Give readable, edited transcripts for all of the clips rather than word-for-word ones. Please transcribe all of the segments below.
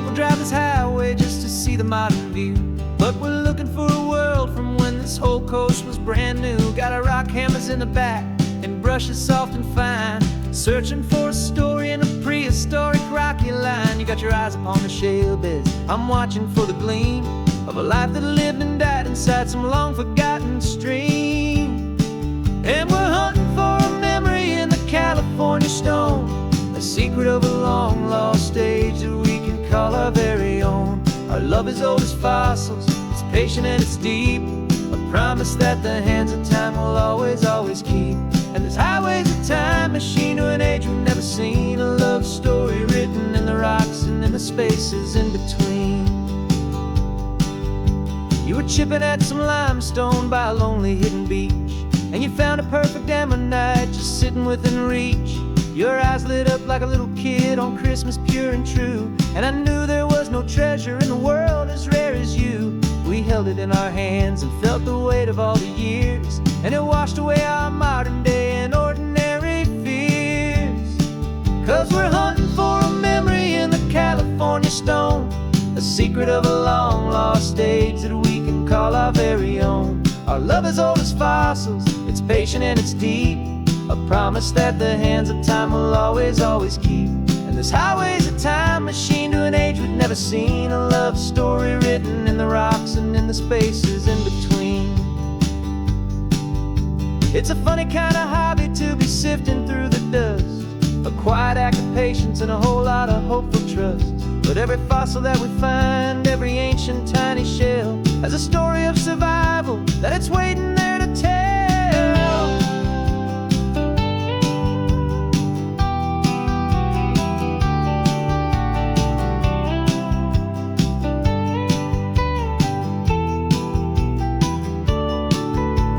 We'll drive this highway just to see the modern view, but we're looking for a world from when this whole coast was brand new. Got our rock hammers in the back and brushes soft and fine, searching for a story in a prehistoric rocky line. You got your eyes upon the shale beds, I'm watching for the gleam of a life that lived and died inside some long forgotten stream. And we're hunting for a memory in the California stone, a secret of a long lost age that we can call our very own. Our love is old as fossils, it's patient and it's deep, a promise that the hands of time will always, always keep. And this highway's a time machine to an age we've never seen, a love story written in the rocks and in the spaces in between. You were chipping at some limestone by a lonely hidden beach, and you found a perfect ammonite just sitting within reach. Your eyes lit up like a little kid on Christmas, pure and true, and I knew there was no treasure in the world as rare as you. We held it in our hands and felt the weight of all the years, and it washed away our modern day and ordinary fears. 'Cause we're hunting for a memory in the California stone, a secret of a long lost age that we can call our very own. Our love is old as fossils, it's patient and it's deep, a promise that the hands of time will always, always keep. And this highway's a time machine to an age we've never seen, a love story written in the rocks and in the spaces in between. It's a funny kind of hobby to be sifting through the dust, a quiet act of patience and a whole lot of hopeful trust. But every fossil that we find, every ancient tiny shell, has a story of survival that it's waiting there to tell.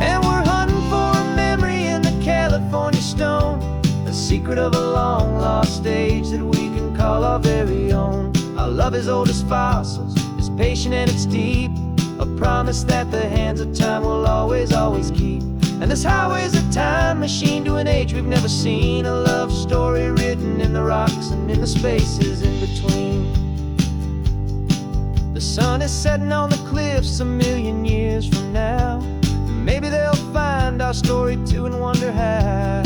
And we're hunting for a memory in the California stone, a secret of a long lost age that we can call our very own. Our love is old as fossils, it's patient and it's deep, a promise that the hands of time will always, always keep. And this highway's a time machine to an age we've never seen, a love story written in the rocks and in the spaces in between. The sun is setting on the cliffs a million years from now, maybe they'll find our story too and wonder how.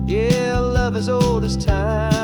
Yeah, love is old as time.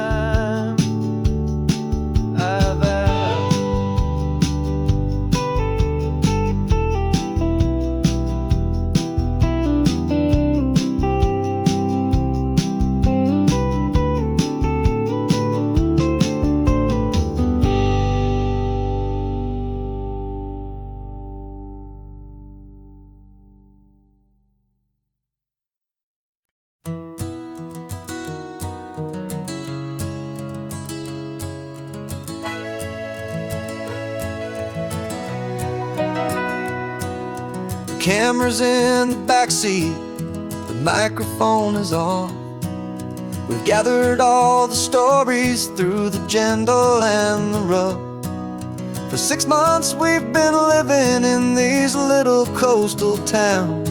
Camera's in the backseat, the microphone is on. We've gathered all the stories through the gentle and the rough. For 6 months we've been living in these little coastal towns,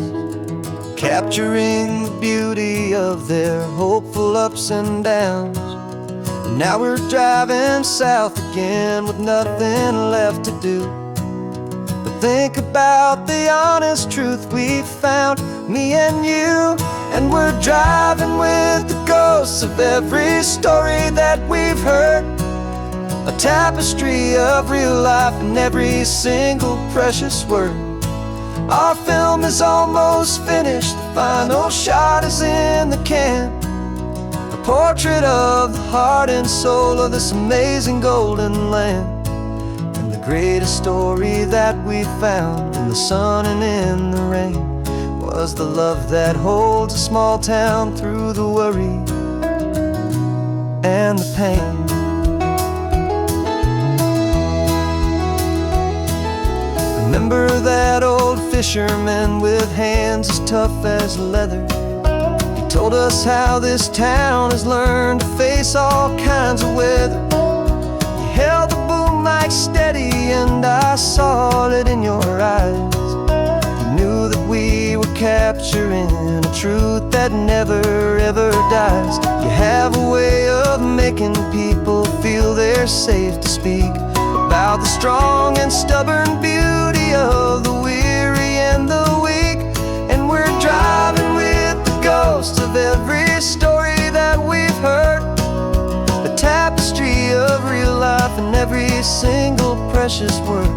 capturing the beauty of their hopeful ups and downs. And now we're driving south again with nothing left to do. Think about the honest truth we found, me and you. And we're driving with the ghosts of every story that we've heard, a tapestry of real life in every single precious word. Our film is almost finished, the final shot is in the can, a portrait of the heart and soul of this amazing golden land. Greatest story that we found in the sun and in the rain was the love that holds a small town through the worry and the pain. Remember that old fisherman with hands as tough as leather? He told us how this town has learned to face all kinds of weather. You held the boom mic steady and I saw it in your eyes. You knew that we were capturing a truth that never ever dies. You have a way of making people feel anywhere safe to speak about the strong and stubborn beauty of the weary and the weak. And we're driving with the ghosts of every story that we've heard, a tapestry of real life in every single precious word.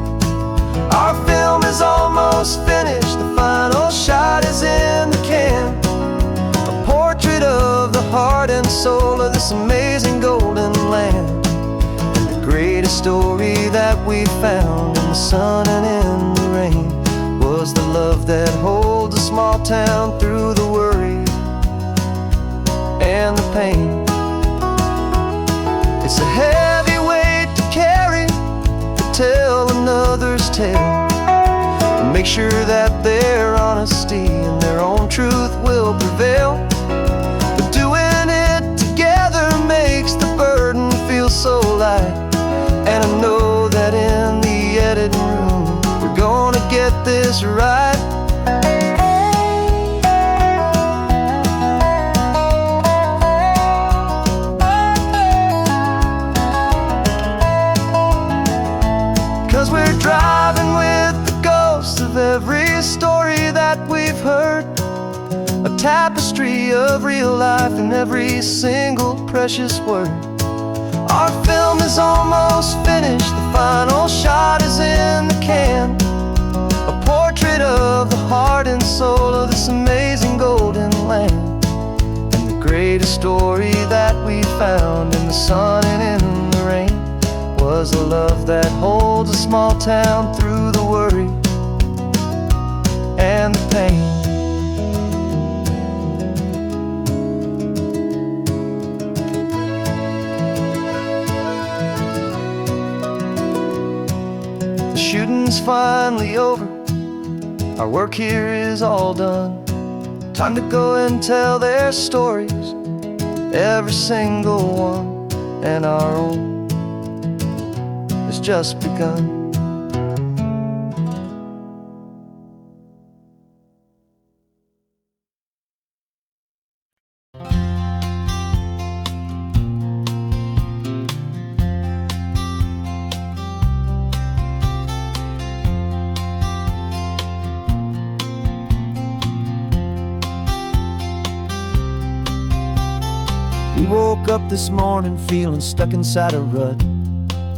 Our film is almost finished, the final shot is in the can, a portrait of the heart and soul of this amazing golden land. And the greatest story that we found in the sun and in the rain was the love that holds a small town through the worry and the pain. It's a heavy weight to carry, to tell another's tale, and make sure that their honesty and their own truth will prevail. But doing it together makes the burden feel so light, and I know that in the editing room we're gonna get this right. 'Cause we're driving with the ghosts of every story that we've heard, a tapestry of real life in every single precious word. Our film is almost finished, the final shot is in the can, a portrait of the heart and soul of this amazing golden land. And the greatest story that we found in the sun and in the rain was a love that holds a small town through the worry and the pain. The shooting's finally over, our work here is all done. Time to go and tell their stories, every single one, and our own has just begun. We woke up this morning feeling stuck inside a rut.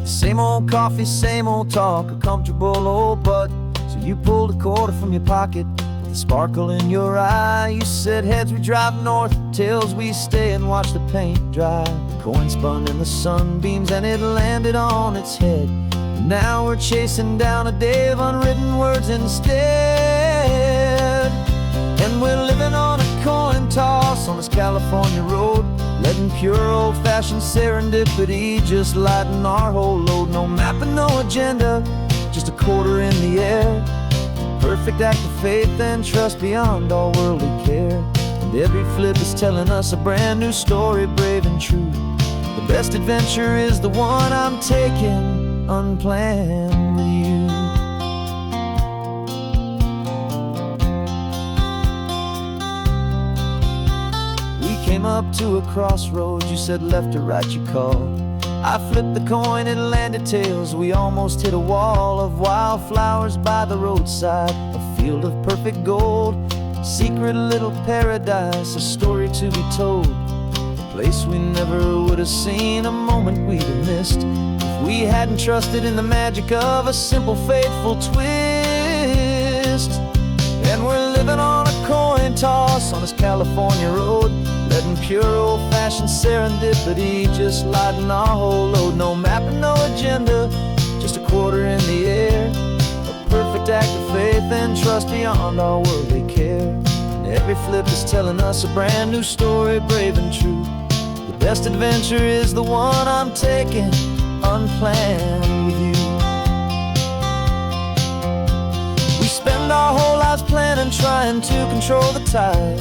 Same old coffee, same old talk, a comfortable old butt. So you pulled a quarter from your pocket with a sparkle in your eye. You said heads we drive north, tails we stay and watch the paint dry. The coin spun in the sunbeams and it landed on its head. And now we're chasing down a day of unwritten words instead. And we're living on a coin toss on this California road, letting pure old-fashioned serendipity just lighten our whole load. No map and no agenda, just a quarter in the air. Perfect act of faith and trust beyond all worldly care. And every flip is telling us a brand new story, brave and true. The best adventure is the one I'm taking unplanned with you. Came up to a crossroads, you said left or right you called. I flipped the coin, it landed tails. We almost hit a wall of wildflowers by the roadside, a field of perfect gold, secret little paradise, a story to be told. A place we never would have seen, a moment we'd have missed if we hadn't trusted in the magic of a simple faithful twist. And we're living on a coin toss on this California road, letting pure old-fashioned serendipity just lighten our whole load. No map and no agenda, just a quarter in the air. A perfect act of faith and trust beyond our worldly care. And every flip is telling us a brand new story, brave and true. The best adventure is the one I'm taking unplanned with you. We spend our whole lives planning, trying to control the tide,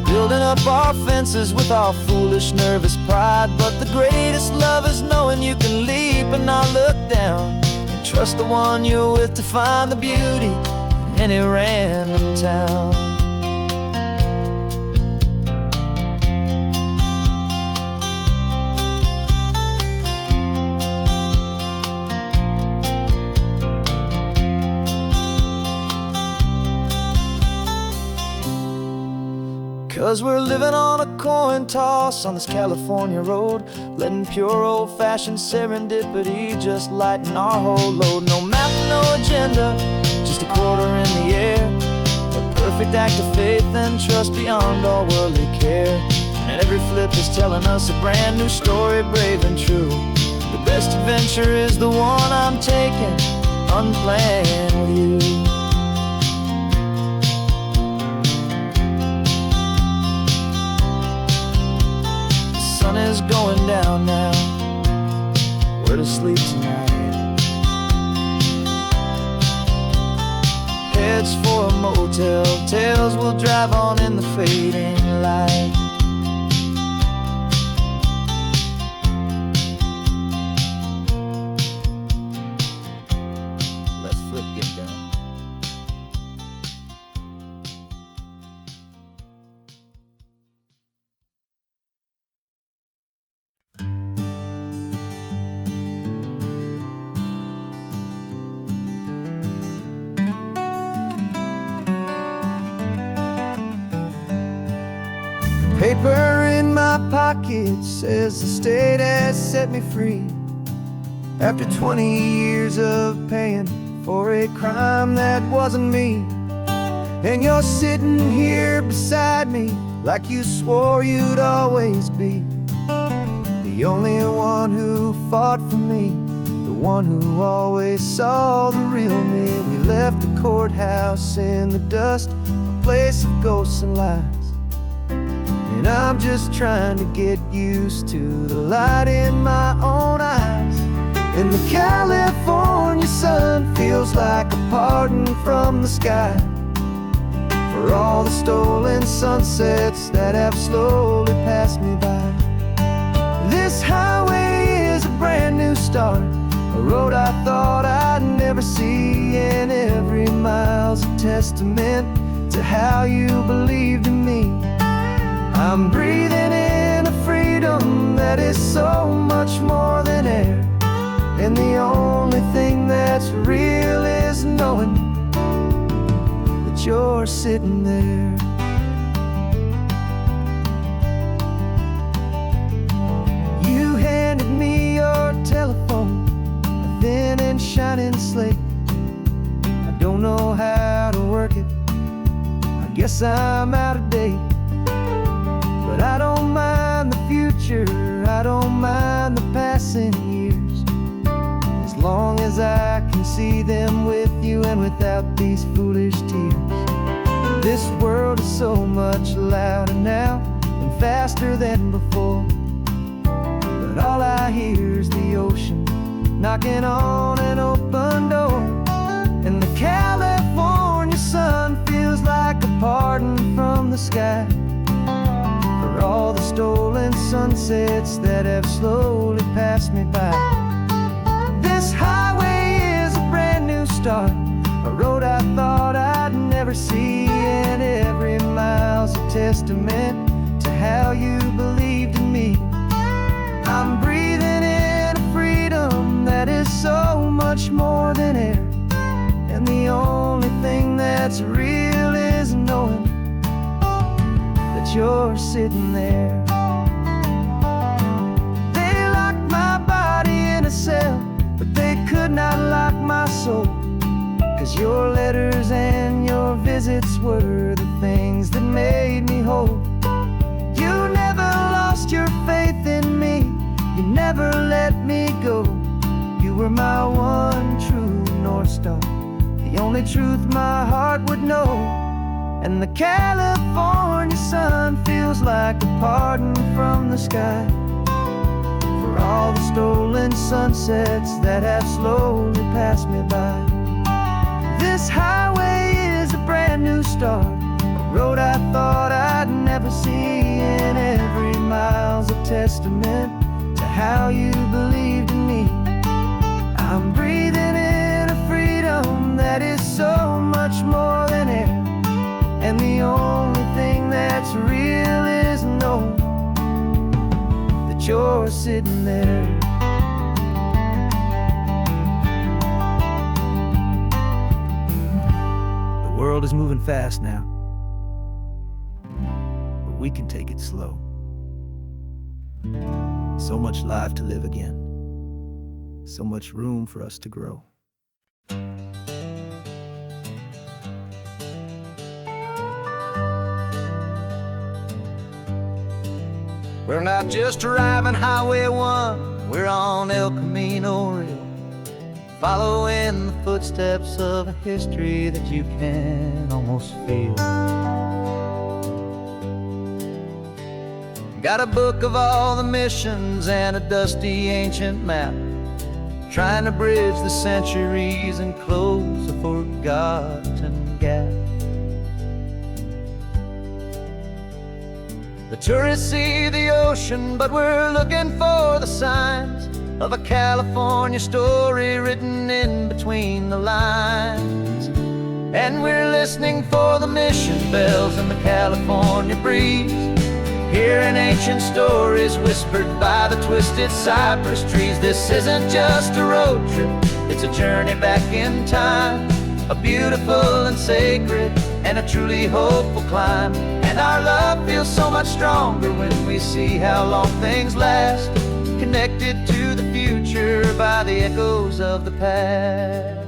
building up our fences with our foolish, nervous pride. But the greatest love is knowing you can leap and not look down, and trust the one you're with to find the beauty in any random town. 'Cause we're living on a coin toss on this California road, letting pure old-fashioned serendipity just lighten our whole load. No map, no agenda, just a quarter in the air, a perfect act of faith and trust beyond all worldly care. And every flip is telling us a brand new story, brave and true. The best adventure is the one I'm taking, unplanned with you. Sun is going down now, we're to sleep tonight. Heads for a motel, tails will drive on in the fading light. Let's flip, get down. Paper in my pocket says the state has set me free, after 20 years of paying for a crime that wasn't me. And you're sitting here beside me like you swore you'd always be, the only one who fought for me, the one who always saw the real me. We left the courthouse in the dust, a place of ghosts and lies. And I'm just trying to get used to the light in my own eyes. And the California sun feels like a pardon from the sky for all the stolen sunsets that have slowly passed me by. This highway is a brand new start, a road I thought I'd never see, and every mile's a testament to how you believed in me. I'm breathing in a freedom that is so much more than air, and the only thing that's real is knowing that you're sitting there. You handed me your telephone, a thin and shining slate. I don't know how to work it, I guess I'm out of date. But I don't mind the future, I don't mind the passing years, as long as I can see them with you and without these foolish tears. This world is so much louder now and faster than before, but all I hear is the ocean knocking on an open door. And the California sun feels like a pardon from the sky for all the stolen sunsets that have slowly passed me by. This highway is a brand new start, a road I thought I'd never see, and every mile's a testament to how you believed in me. I'm breathing in a freedom that is so much more than air, and the only thing that's real is knowing you're sitting there. They locked my body in a cell, but they could not lock my soul, 'cause your letters and your visits were the things that made me whole. You never lost your faith in me, you never let me go. You were my one true North Star, the only truth my heart would know. And the California sun feels like a pardon from the sky for all the stolen sunsets that have slowly passed me by. This highway is a brand new start, a road I thought I'd never see, and every mile's a testament to how you believed in me. I'm breathing in a freedom that is so much more than air, and the only thing that's real is knowing that you're sitting there. The world is moving fast now, but we can take it slow. So much life to live again. So much room for us to grow. We're not just driving Highway 1, we're on El Camino Real, following the footsteps of a history that you can almost feel. Got a book of all the missions and a dusty ancient map, trying to bridge the centuries and close a forgotten gap. The tourists see the ocean, but we're looking for the signs of a California story written in between the lines. And we're listening for the mission bells and the California breeze, hearing ancient stories whispered by the twisted cypress trees. This isn't just a road trip, it's a journey back in time, a beautiful and sacred and a truly hopeful climb. And our love feels so much stronger when we see how long things last, connected to the future by the echoes of the past.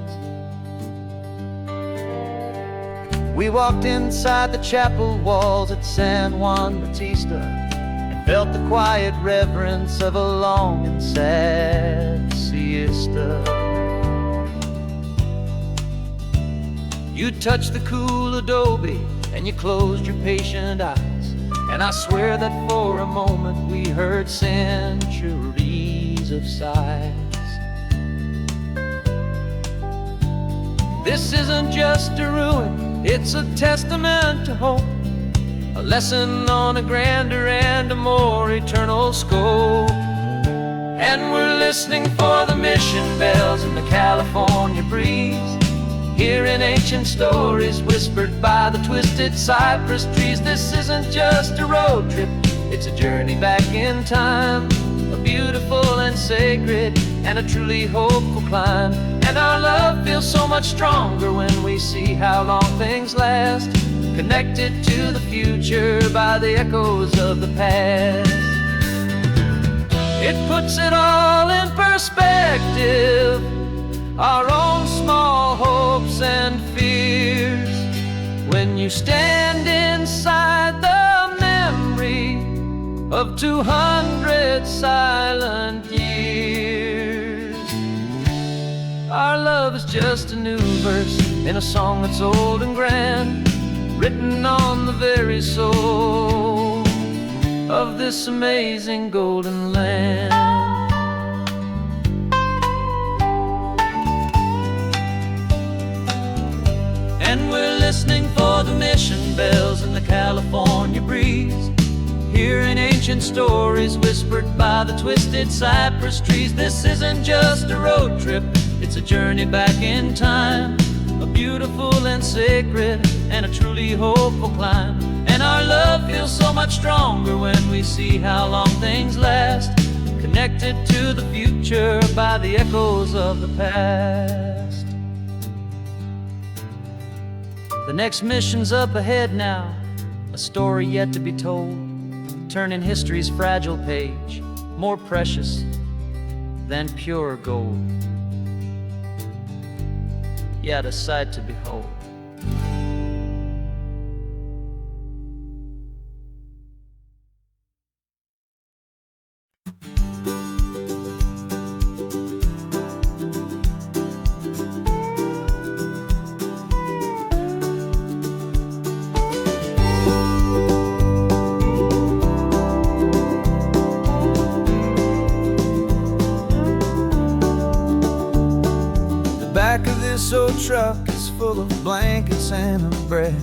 We walked inside the chapel walls at San Juan Bautista and felt the quiet reverence of a long and sad siesta. You touched the cool adobe and you closed your patient eyes, and I swear that for a moment we heard centuries of sighs. This isn't just a ruin, it's a testament to hope, a lesson on a grander and a more eternal scope. And we're listening for the mission bells and the California breeze, hearing ancient stories whispered by the twisted cypress trees. This isn't just a road trip, it's a journey back in time, a beautiful and sacred and a truly hopeful climb. And our love feels so much stronger when we see how long things last, connected to the future by the echoes of the past. It puts it all in perspective, our own small hopes and fears, when you stand inside the memory of 200 silent years. Our love is just a new verse in a song that's old and grand, written on the very soul of this amazing golden land. And we're listening for the mission bells and the California breeze, hearing ancient stories whispered by the twisted cypress trees. This isn't just a road trip, it's a journey back in time, a beautiful and sacred and a truly hopeful climb. And our love feels so much stronger when we see how long things last, connected to the future by the echoes of the past. The next mission's up ahead now, a story yet to be told, turning history's fragile page more precious than pure gold. Yet a sight to behold. Back of this old truck is full of blankets and a bread.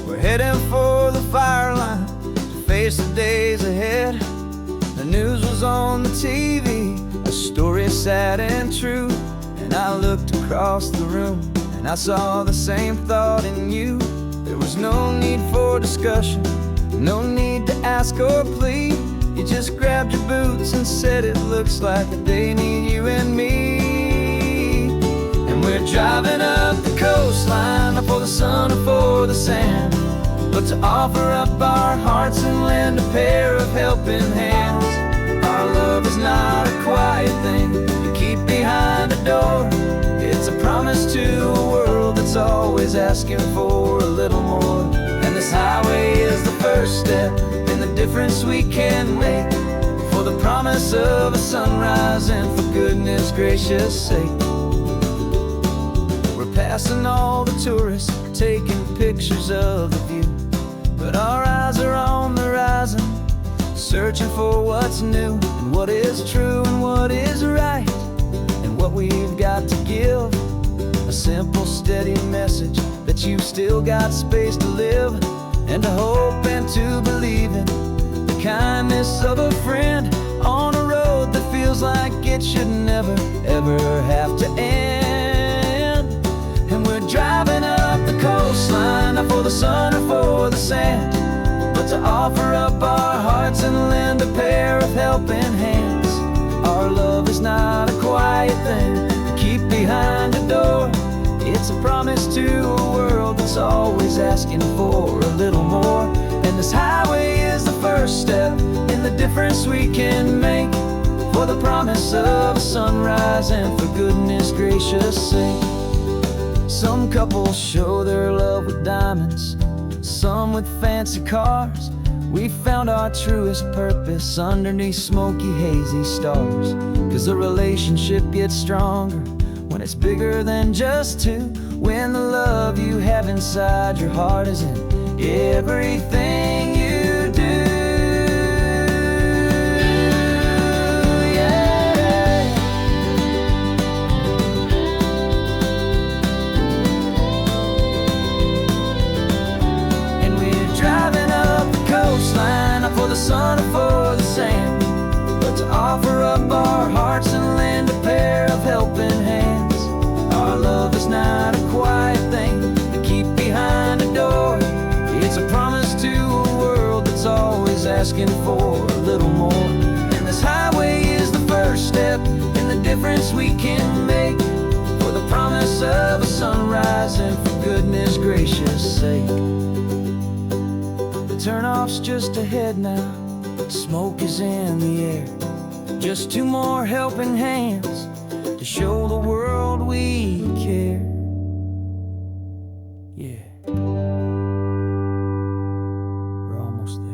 We're heading for the fire line to face the days ahead. The news was on the TV, a story sad and true, and I looked across the room and I saw the same thought in you. There was no need for discussion, no need to ask or plead. You just grabbed your boots and said it looks like a day need you and me. We're driving up the coastline, not for the sun or for the sand, but to offer up our hearts and lend a pair of helping hands. Our love is not a quiet thing to keep behind a door. It's a promise to a world that's always asking for a little more. And this highway is the first step in the difference we can make, for the promise of a sunrise and for goodness gracious sake. We're passing all the tourists, taking pictures of the view, but our eyes are on the horizon, searching for what's new and what is true and what is right, and what we've got to give. A simple, steady message that you've still got space to live, and to hope and to believe in the kindness of a friend on a road that feels like it should never, ever have to end. And we're driving up the coastline, not for the sun or for the sand, but to offer up our hearts and lend a pair of helping hands. Our love is not a quiet thing to keep behind a door. It's a promise to a world that's always asking for a little more. And this highway is the first step in the difference we can make, for the promise of a sunrise and for goodness gracious sake. Some couples show their love with diamonds, some with fancy cars. We found our truest purpose underneath smoky, hazy stars. 'Cause a relationship gets stronger when it's bigger than just two, when the love you have inside your heart is in everything you do. Yeah. And we're driving up the coastline, not for the sun or for the sand, but to offer up our hearts and lend a pair of helping hands. Our love is not a quiet thing to keep behind a door. It's a promise to a world that's always asking for a little more. And this highway is the first step in the difference we can make, for the promise of a sunrise and for goodness gracious sake. The turnoff's just ahead now, smoke is in the air. Just two more helping hands to show the world we care. Yeah. We're almost there.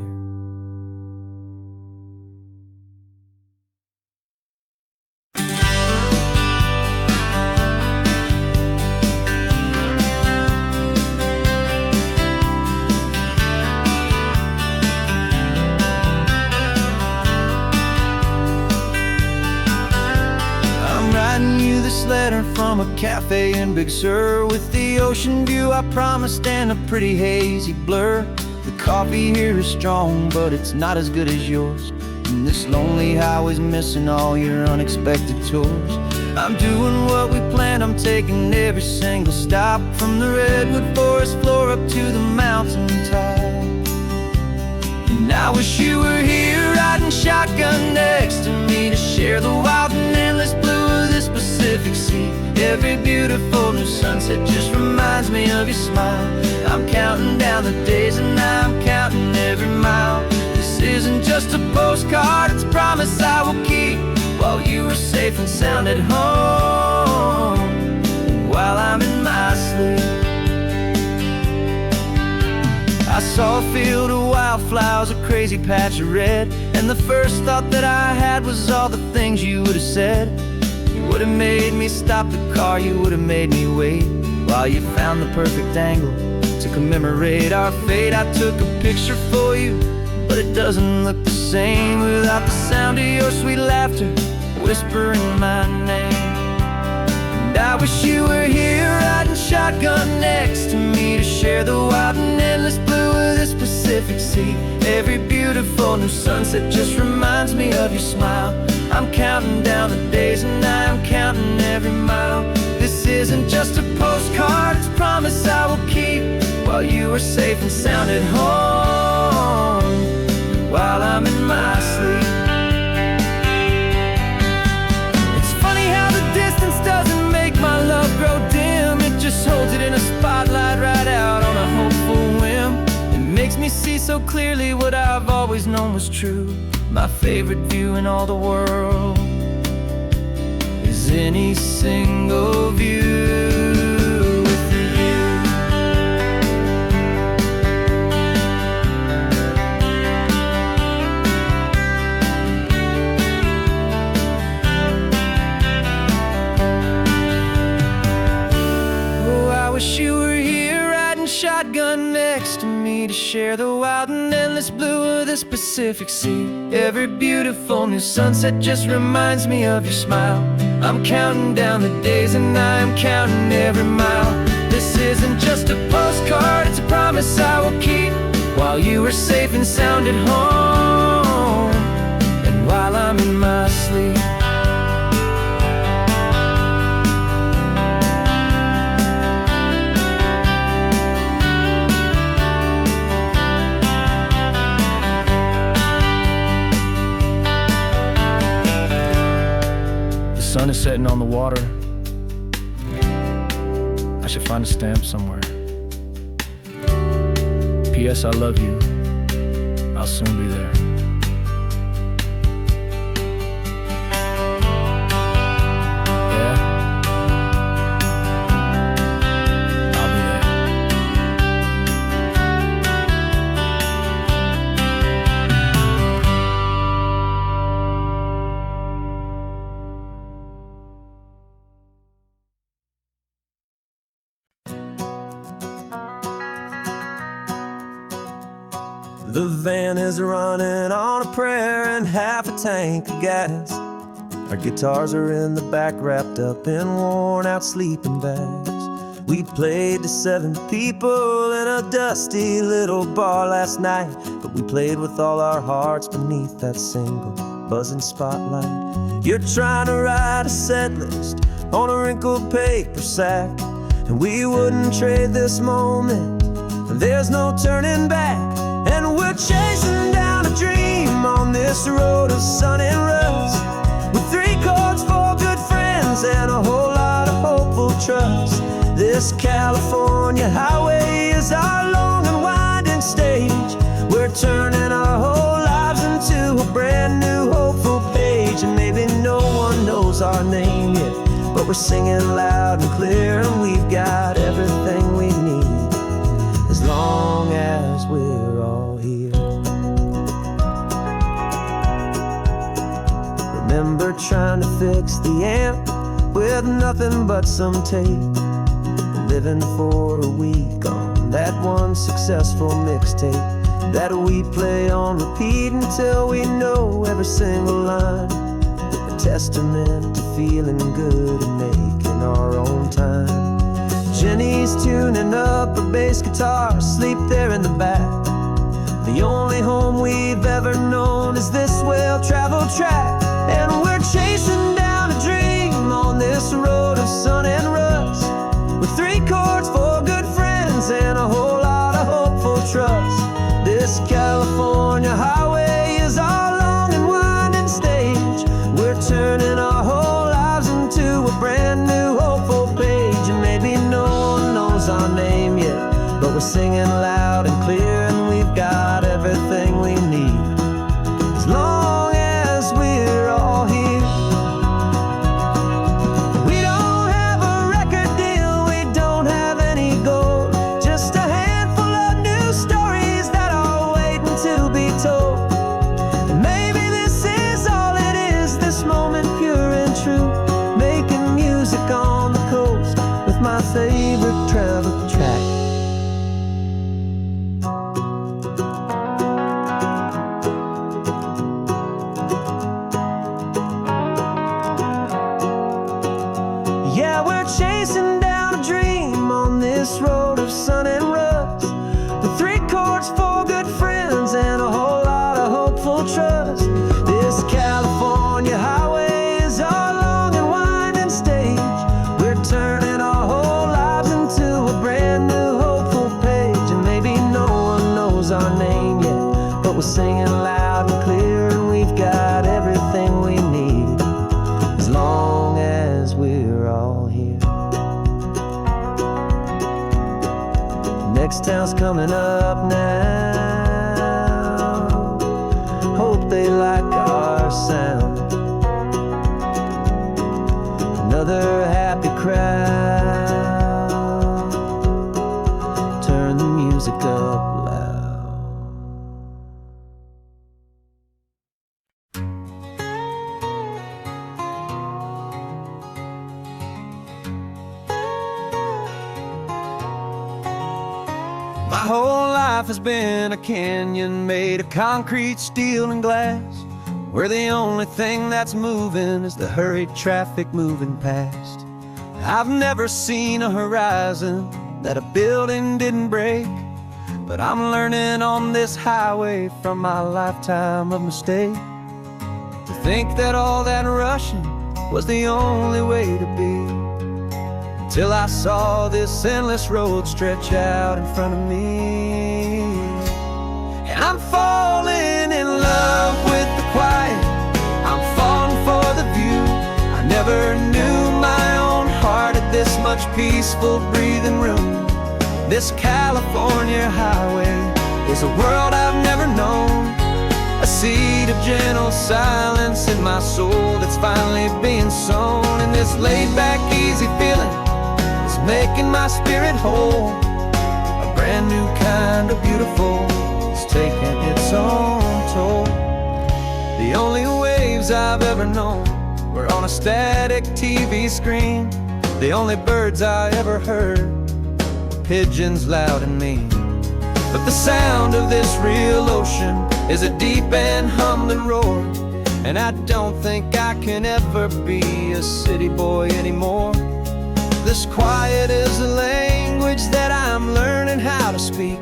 You this letter from a cafe in Big Sur, with the ocean view I promised and a pretty hazy blur. The coffee here is strong, but it's not as good as yours, and this lonely highway's missing all your unexpected tours. I'm doing what we planned, I'm taking every single stop, from the redwood forest floor up to the mountain top. And I wish you were here riding shotgun next to me, to share the wild and endless blue of this Pacific Sea. Every beautiful new sunset just reminds me of your smile. I'm counting down the days and I'm counting every mile. This isn't just a postcard, it's a promise I will keep, while you are safe and sound at home, while I'm in my sleep. I saw a field of wildflowers, a crazy patch of red, and the first thought that I had was all the things you would have said. You would have made me stop the car, you would have made me wait, while you found the perfect angle to commemorate our fate. I took a picture for you, but it doesn't look the same without the sound of your sweet laughter whispering my name. And I wish you were here riding shotgun next to me, to share the wild and endless blue of this Pacific Sea. Every beautiful new sunset just reminds me of your smile. I'm counting down the days and I'm counting every mile. This isn't just a postcard, it's a promise I will keep, while you are safe and sound at home, while I'm in my sleep. It's funny how the distance doesn't make my love grow dim, it just holds it in a spotlight right out on a hopeful whim. And so clearly what I've always known was true. My favorite view in all the world is any single view with you. Oh, I wish you were here riding shotgun next to me to share the wild and endless blue of this Pacific Sea. Every beautiful new sunset just reminds me of your smile. I'm counting down the days and I am counting every mile. This isn't just a postcard, it's a promise I will keep, while you are safe and sound at home, and while I'm in my sleep. The sun is setting on the water. I should find a stamp somewhere. P.S. I love you. I'll soon be there. Yeah? I'll be there. The van is running on a prayer and half a tank of gas. Our guitars are in the back, wrapped up in worn-out sleeping bags. We played to 7 people in a dusty little bar last night, but we played with all our hearts beneath that single buzzing spotlight. You're trying to write a set list on a wrinkled paper sack, and we wouldn't trade this moment. There's no turning back. And we're chasing down a dream on this road of sun and rust, with 3 chords, 4 good friends, and a whole lot of hopeful trust. This California highway is our long and winding stage. We're turning our whole lives into a brand new hopeful page. And maybe no one knows our name yet, but we're singing loud and clear, and we've got everything we need, as long as we're all here. Remember trying to fix the amp with nothing but some tape, living for a week on that one successful mixtape that we play on repeat until we know every single line. A testament to feeling good and making our own time. Jenny's tuning up her bass guitar, asleep there in the back. The only home we've ever known is this well-traveled track. And we're chasing down a dream on this road of sun and rust, with 3 chords, 4 good friends, and a whole lot of hopeful trust. This California highway is our long and winding stage. We're turning our whole lives into a brand new hopeful page. And maybe no one knows our name yet, but we're singing loud and clear, and we've got everything we need, as long as we're all here. We don't have a record deal, we don't have any gold, just a handful of new stories that are waiting to be told. And maybe this is all it is, this moment pure and true, making music on the coast with my favorite travel track. Yeah, we're chasing down a dream on this road of sun and rust, with 3 chords, 4 good friends, and a whole lot of hopeful trust. This California highway is our long and winding stage. We're turning our whole lives into a brand new hopeful page. And maybe no one knows our name yet, but we're singing loud and clear, and we've got everything we need, as long as we're all here. Next town's coming up now. they like our sound. Another happy crowd. Turn the music up loud. My whole life has been a canyon made of concrete, steel, and glass, where the only thing that's moving is the hurried traffic moving past. I've never seen a horizon that a building didn't break, but I'm learning on this highway from my lifetime of mistakes to think that all that rushing was the only way to be, till I saw this endless road stretch out in front of me. And I'm falling in love with the quiet, I'm falling for the view. I never knew my own heart had this much peaceful breathing room. This California highway is a world I've never known, a seed of gentle silence in my soul that's finally being sown. And this laid-back, easy feeling is making my spirit whole. A brand new kind of beautiful is taking its own toll. The only waves I've ever known were on a static TV screen. The only birds I ever heard were pigeons loud and mean. But the sound of this real ocean is a deep and humbling roar, and I don't think I can ever be a city boy anymore. This quiet is a language that I'm learning how to speak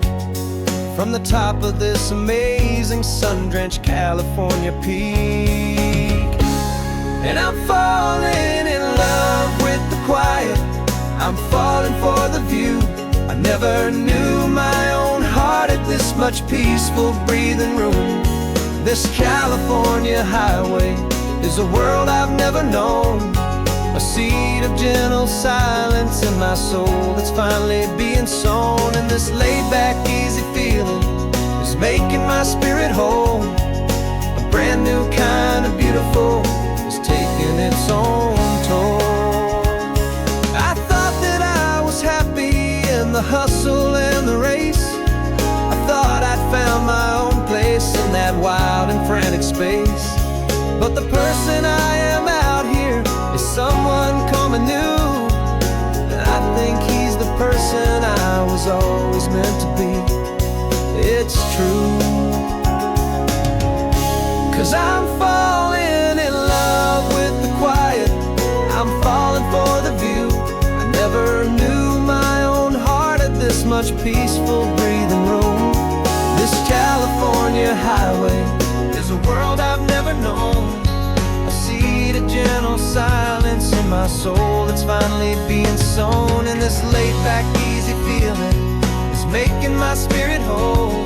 from the top of this amazing sun-drenched California peak. And I'm falling in love with the quiet, I'm falling for the view. I never knew my own heart had this much peaceful breathing room. This California highway is a world I've never known, a seed of gentle silence in my soul that's finally being sown. And this laid-back, easy feeling is making my spirit whole. A brand new kind of beautiful is taking its own toll. I thought that I was happy in the hustle and the race. I thought I'd found my own place in that wild and frantic space. But the person I am out here is someone coming new, and I think he's the person I was always meant to be. It's true, 'cause I'm falling in love with the quiet, I'm falling for the view. I never knew my own heart had this much peaceful breathing room. This California highway is a world I've never known, a seed of gentle silence in my soul that's finally being sown. And this laid-back, easy feeling is making my spirit whole.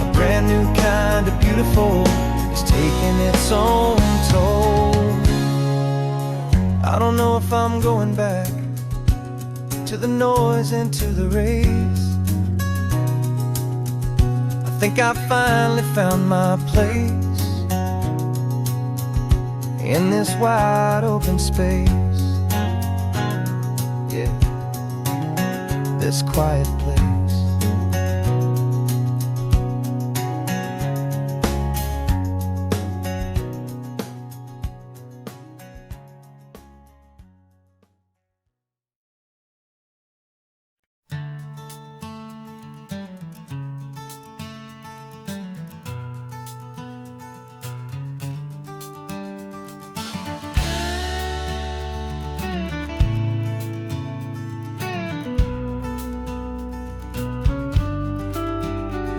A brand new kind of beautiful is taking its own toll. I don't know if I'm going back to the noise and to the race. I think I finally found my place in this wide open space. Yeah, this quiet place.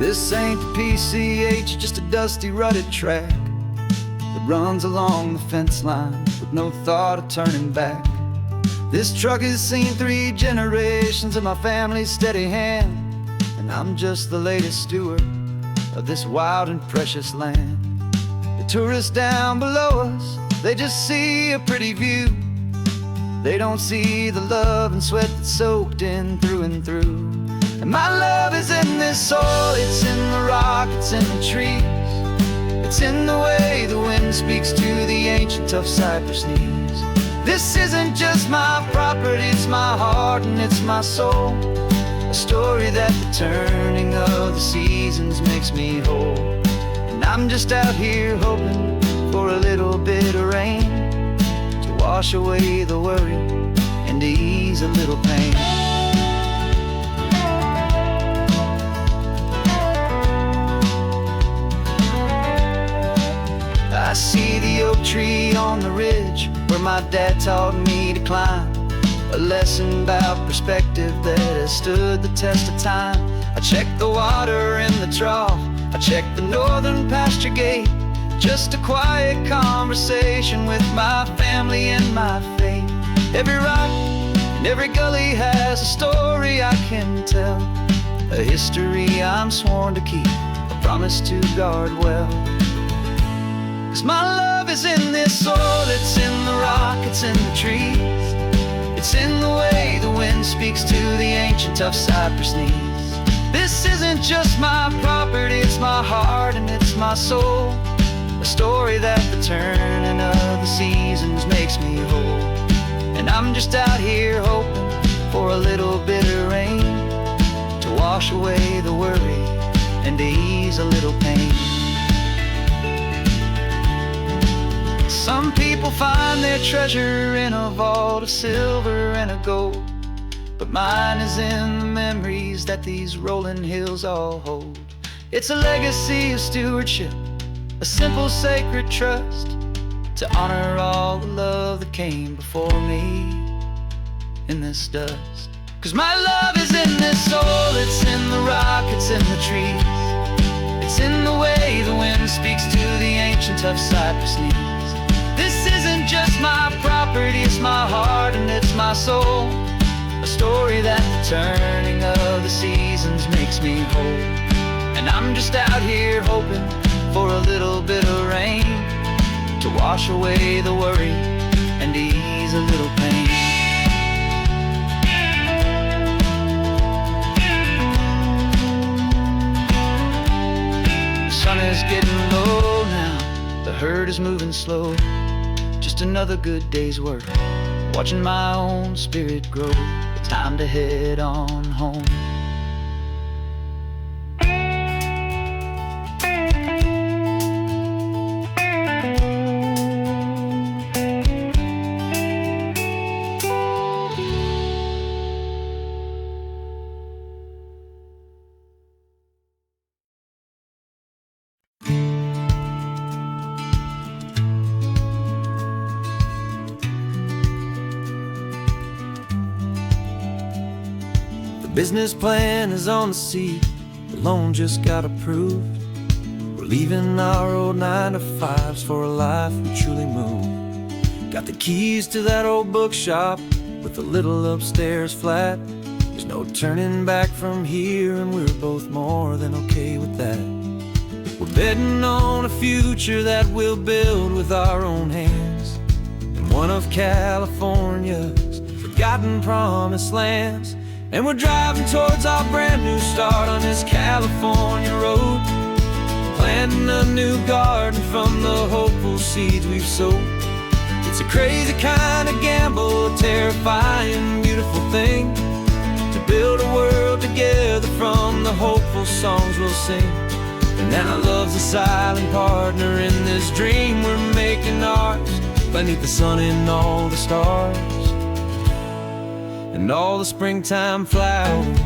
This ain't the PCH, just a dusty, rutted track that runs along the fence line with no thought of turning back. This truck has seen 3 generations of my family's steady hand, and I'm just the latest steward of this wild and precious land. The tourists down below us, they just see a pretty view. They don't see the love and sweat that's soaked in through and through. And my love is in this soil, it's in the rock, it's in the trees, It's in the way the wind speaks to the ancient tough cypress knees. This isn't just my property, it's my heart and it's my soul. A story that the turning of the seasons makes me whole. And I'm just out here hoping for a little bit of rain to wash away the worry and to ease a little pain. I see the oak tree on the ridge where my dad taught me to climb. A lesson about perspective that has stood the test of time. I check the water in the trough, I check the northern pasture gate. Just a quiet conversation with my family and my faith. Every rock and every gully has a story I can tell, a history I'm sworn to keep, a promise to guard well. 'Cause my love is in this soil, it's in the rock, it's in the trees. It's in the way the wind speaks to the ancient tough cypress knees. This isn't just my property, it's my heart and it's my soul. A story that the turning of the seasons makes me whole. And I'm just out here hoping for a little bit of rain to wash away the worry and to ease a little pain. Some people find their treasure in a vault of silver and of gold, but mine is in the memories that these rolling hills all hold. It's a legacy of stewardship, a simple sacred trust, to honor all the love that came before me in this dust. 'Cause my love is in this soul, it's in the rock, it's in the trees. It's in the way the wind speaks to the ancient tough cypress knees. This isn't just my property, it's my heart and it's my soul. A story that the turning of the seasons makes me whole. And I'm just out here hoping for a little bit of rain to wash away the worry and ease a little pain. The sun is getting low now, the herd is moving slow. Just another good day's work, watching my own spirit grow. Time to head on home. Business plan is on the seat, the loan just got approved. We're leaving our old 9-to-5s for a life we truly move. Got the keys to that old bookshop with a little upstairs flat. There's no turning back from here, and we're both more than okay with that. We're betting on a future that we'll build with our own hands, in one of California's forgotten promised lands. And we're driving towards our brand new start on this California road, planting a new garden from the hopeful seeds we've sowed. It's a crazy kind of gamble, a terrifying, beautiful thing, to build a world together from the hopeful songs we'll sing. And now love's a silent partner in this dream we're making ours, beneath the sun and all the stars and all the springtime flowers.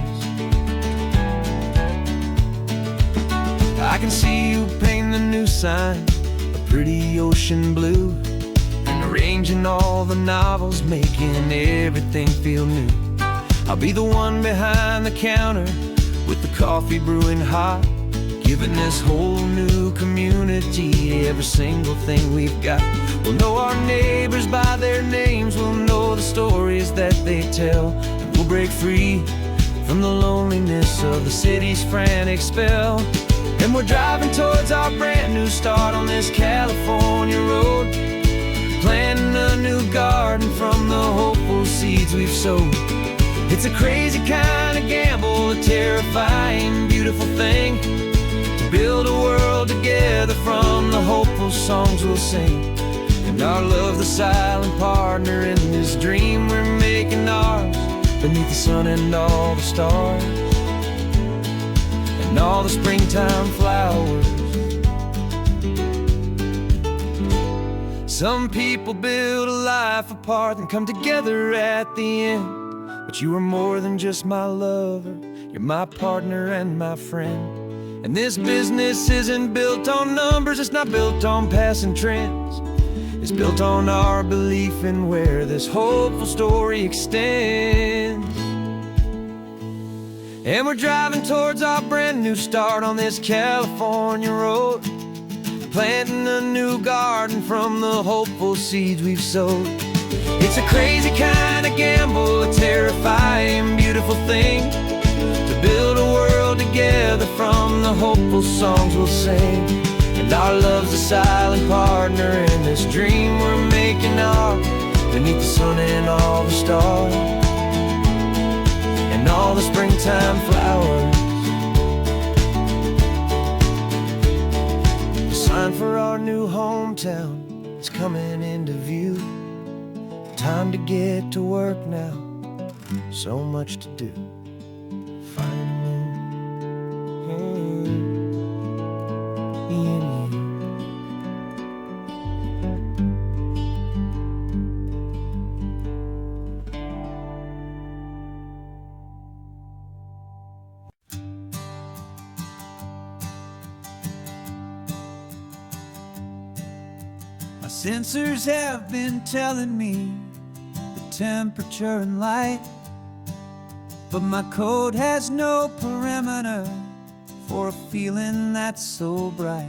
I can see you painting the new sign a pretty ocean blue, and arranging all the novels, making everything feel new. I'll be the one behind the counter with the coffee brewing hot, giving this whole new community every single thing we've got. We'll know our neighbors by their names, we'll know the stories that they tell, and we'll break free from the loneliness of the city's frantic spell. And we're driving towards our brand new start on this California road, planting a new garden from the hopeful seeds we've sowed. It's a crazy kind of gamble, a terrifying, beautiful thing, to build a world together from the hopeful songs we'll sing, and our love the silent partner in this dream we're making ours, beneath the sun and all the stars and all the springtime flowers. Some people build a life apart and come together at the end, but you are more than just my lover, you're my partner and my friend. And this business isn't built on numbers, it's not built on passing trends. It's built on our belief in where this hopeful story extends. And we're driving towards our brand new start on this California road, planting a new garden from the hopeful seeds we've sowed. It's a crazy kind of gamble, a terrifying, beautiful thing, to build a world together from the hopeful songs we'll sing. And our love's a silent partner in this dream we're making ours, beneath the sun and all the stars and all the springtime flowers. The sign for our new hometown is coming into view. Time to get to work now, so much to do. My sensors have been telling me the temperature and light, but my code has no parameter for a feeling that's so bright.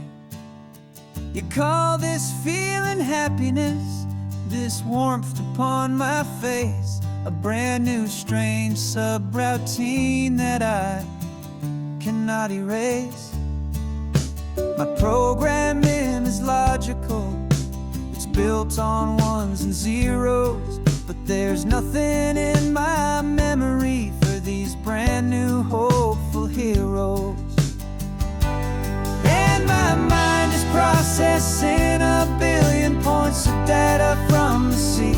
You call this feeling happiness, this warmth upon my face, a brand new strange subroutine that I cannot erase. My programming is logical, built on ones and zeros, but there's nothing in my memory for these brand new hopeful heroes. And my mind is processing a billion points of data from the sea,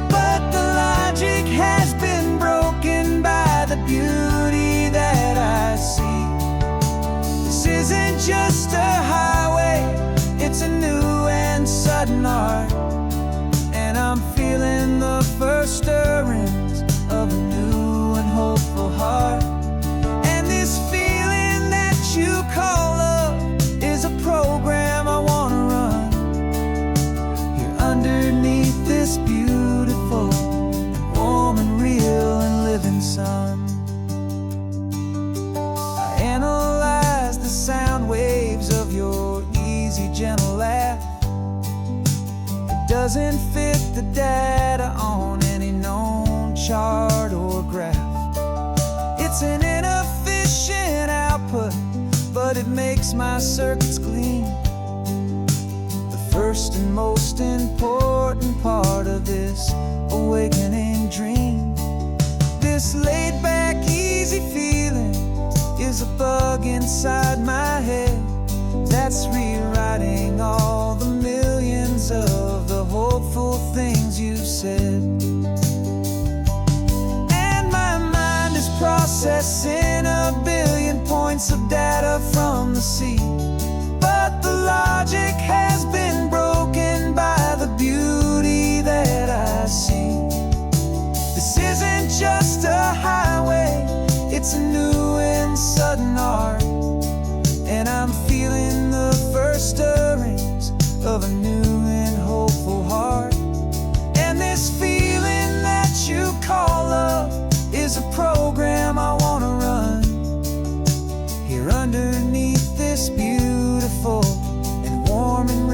but the logic has been broken by the beauty that I see. This isn't just a highway, it's a new and sudden art, and I'm feeling the first stirrings of a new and hopeful heart. And this feeling that you call love is a program I want to run here underneath this beautiful and warm and real and living sun. I analyze the sound waves of your easy, gentle laugh. It doesn't fit the data on any known chart or graph. It's an inefficient output, but it makes my circuits gleam. The first and most important part of this awakening dream. This laid-back, easy feeling is a bug inside my head that's rewriting all the millions of the hopeful things you've said. And my mind is processing a billion points of data from the sea, but the logic has been broken by the beauty that I see. This isn't just a highway, it's a new and sudden art, and I'm feeling the first stirrings of a new and hopeful heart. And this feeling that you call love is a program I want to run here underneath this beautiful and warm and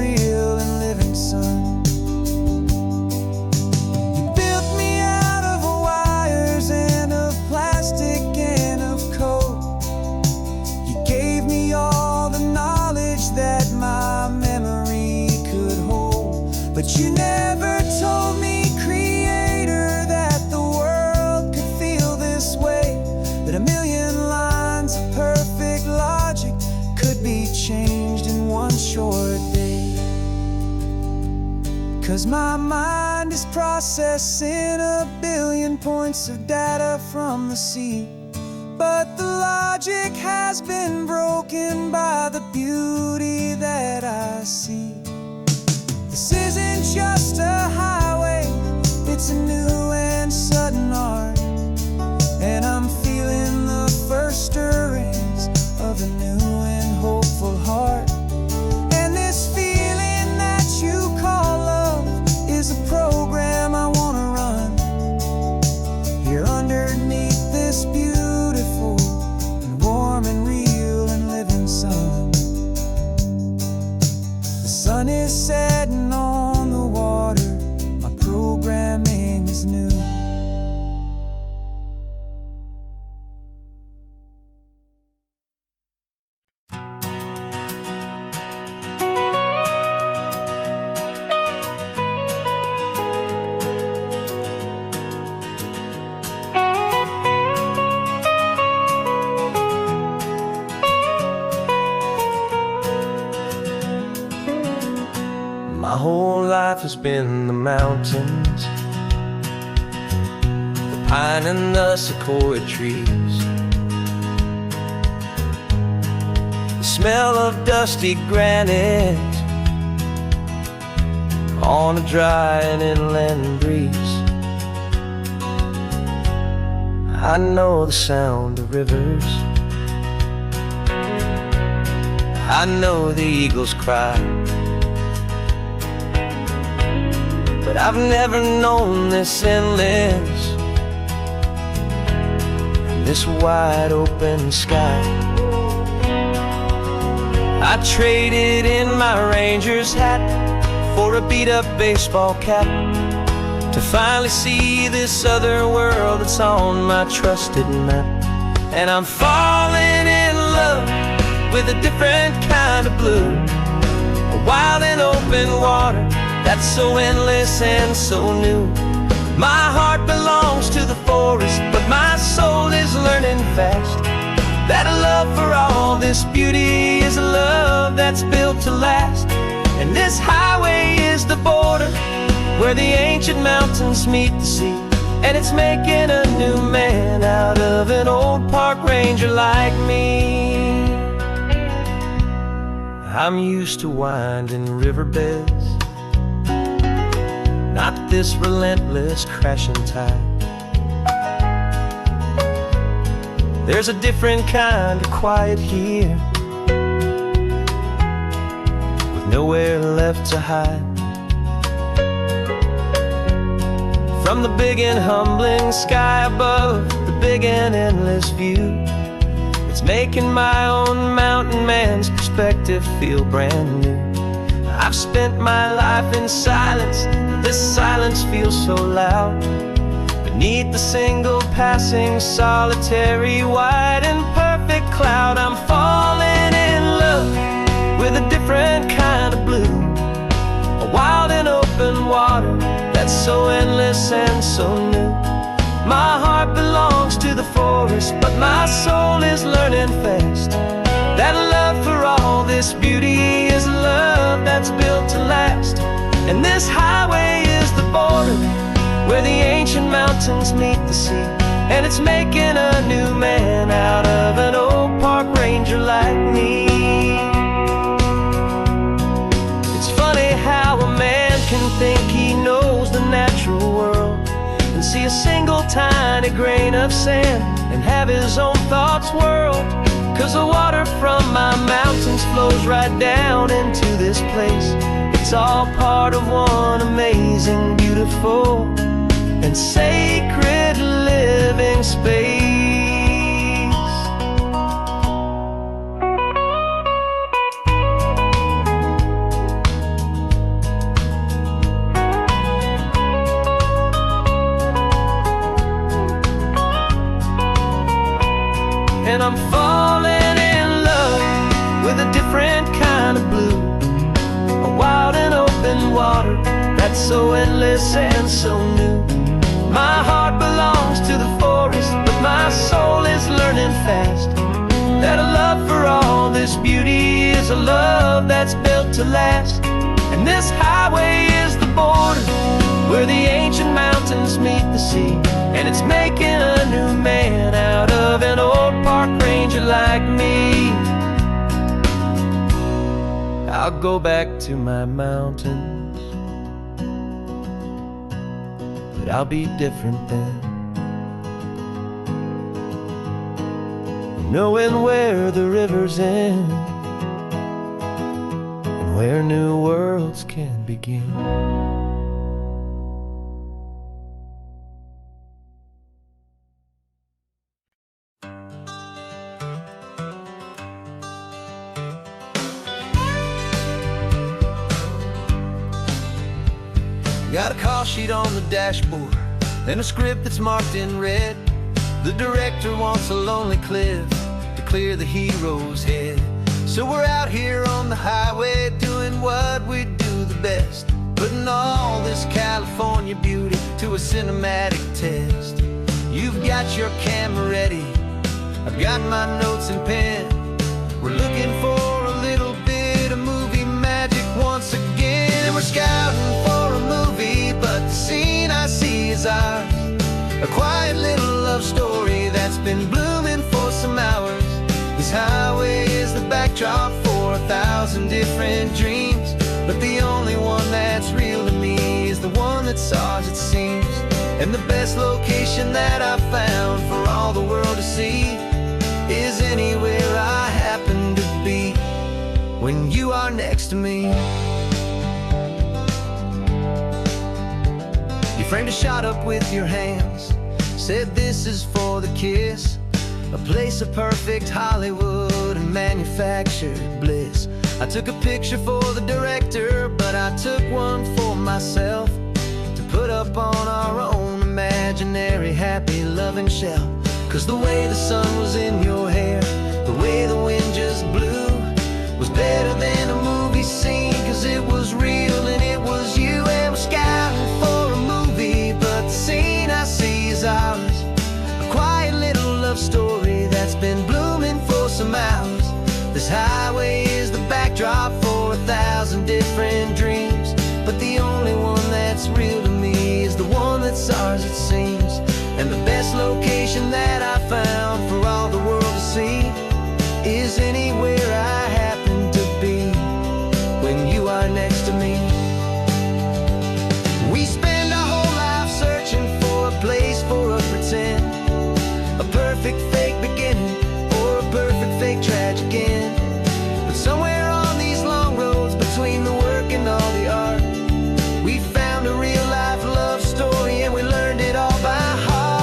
processing a billion points of data from the sea. But the logic has been broken by the beauty that I see. This isn't just a highway, it's a new and sudden art. And I'm feeling the first stirrings of a new and hopeful heart. And this feeling that you call love is a program I wanna run here underneath this beautiful and warm and real and living sun. The sun is setting on the water, my programming is new. My whole life has been the mountains, the pine and the sequoia trees, the smell of dusty granite on a dry and inland breeze. I know the sound of rivers, I know the eagles cry, but I've never known this endless, this wide open sky. I traded in my Ranger's hat for a beat-up baseball cap to finally see this other world that's on my trusted map. And I'm falling in love with a different kind of blue, a wild and open water that's so endless and so new. My heart belongs to the forest, but my soul is learning fast that a love for all this beauty is a love that's built to last. And this highway is the border where the ancient mountains meet the sea, and it's making a new man out of an old park ranger like me. I'm used to winding riverbeds, not this relentless crashing tide. There's a different kind of quiet here, with nowhere left to hide. From the big and humbling sky above, the big and endless view, it's making my own mountain man's perspective feel brand new. I've spent my life in silence, this silence feels so loud. Beneath the single passing solitary white and perfect cloud, I'm falling in love with a different kind of blue, a wild and open water that's so endless and so new. My heart belongs to the forest, but my soul is learning fast that a love for all this beauty is a love that's built to last. And this highway is the border where the ancient mountains meet the sea, and it's making a new man out of an old park ranger like me. It's funny how a man can think he knows the natural world and see a single tiny grain of sand and have his own thoughts whirled. 'Cause the water from my mountains flows right down into this place. It's all part of one amazing, beautiful, and sacred living space. And I'm falling in love with a different kind of blue, a wild and open water that's so endless and so new. My heart belongs to the forest, but my soul is learning fast that a love for all this beauty is a love that's built to last. And this highway is the border where the ancient mountains meet the sea, and it's making a new man out of an old park ranger like me. I'll go back to my mountains, but I'll be different then, knowing where the rivers end and where new worlds can begin. Got a call sheet on the dashboard and a script that's marked in red. The director wants a lonely cliff to clear the hero's head. So we're out here on the highway doing what we do the best, putting all this California beauty to a cinematic test. You've got your camera ready, I've got my notes and pen. We're looking for a little bit of movie magic once again. And we're scouting for a movie, but the scene I see is ours. A quiet little love story that's been blooming for some hours. This highway is the backdrop for 1,000 different dreams, but the only one that's real to me is the one that's ours, it seems. And the best location that I've found for all the world to see is anywhere I happen to be when you are next to me. You framed a shot up with your hands, said this is for the kiss, a place of perfect Hollywood and manufactured bliss. I took a picture for the director, but I took one for myself to put up on our own imaginary happy loving shelf. Cause the way the sun was in your hair, the way the wind just blew, was better than a movie scene, cause it was real and it was you. And we're scouting for a movie, but the scene I see is ours. A quiet little love story that's been blooming for some hours. This highway is the backdrop for 1,000 different dreams, but the only one that's real to me is the one that's ours, it seems. And the best location that I found for all the world to see is anywhere I happen to be when you are next to me. We spend our whole life searching for a place for a pretend, a perfect fake beginning or a perfect fake tragic end. But somewhere on these long roads between the work and all the art, we found a real life love story and we learned it all by heart.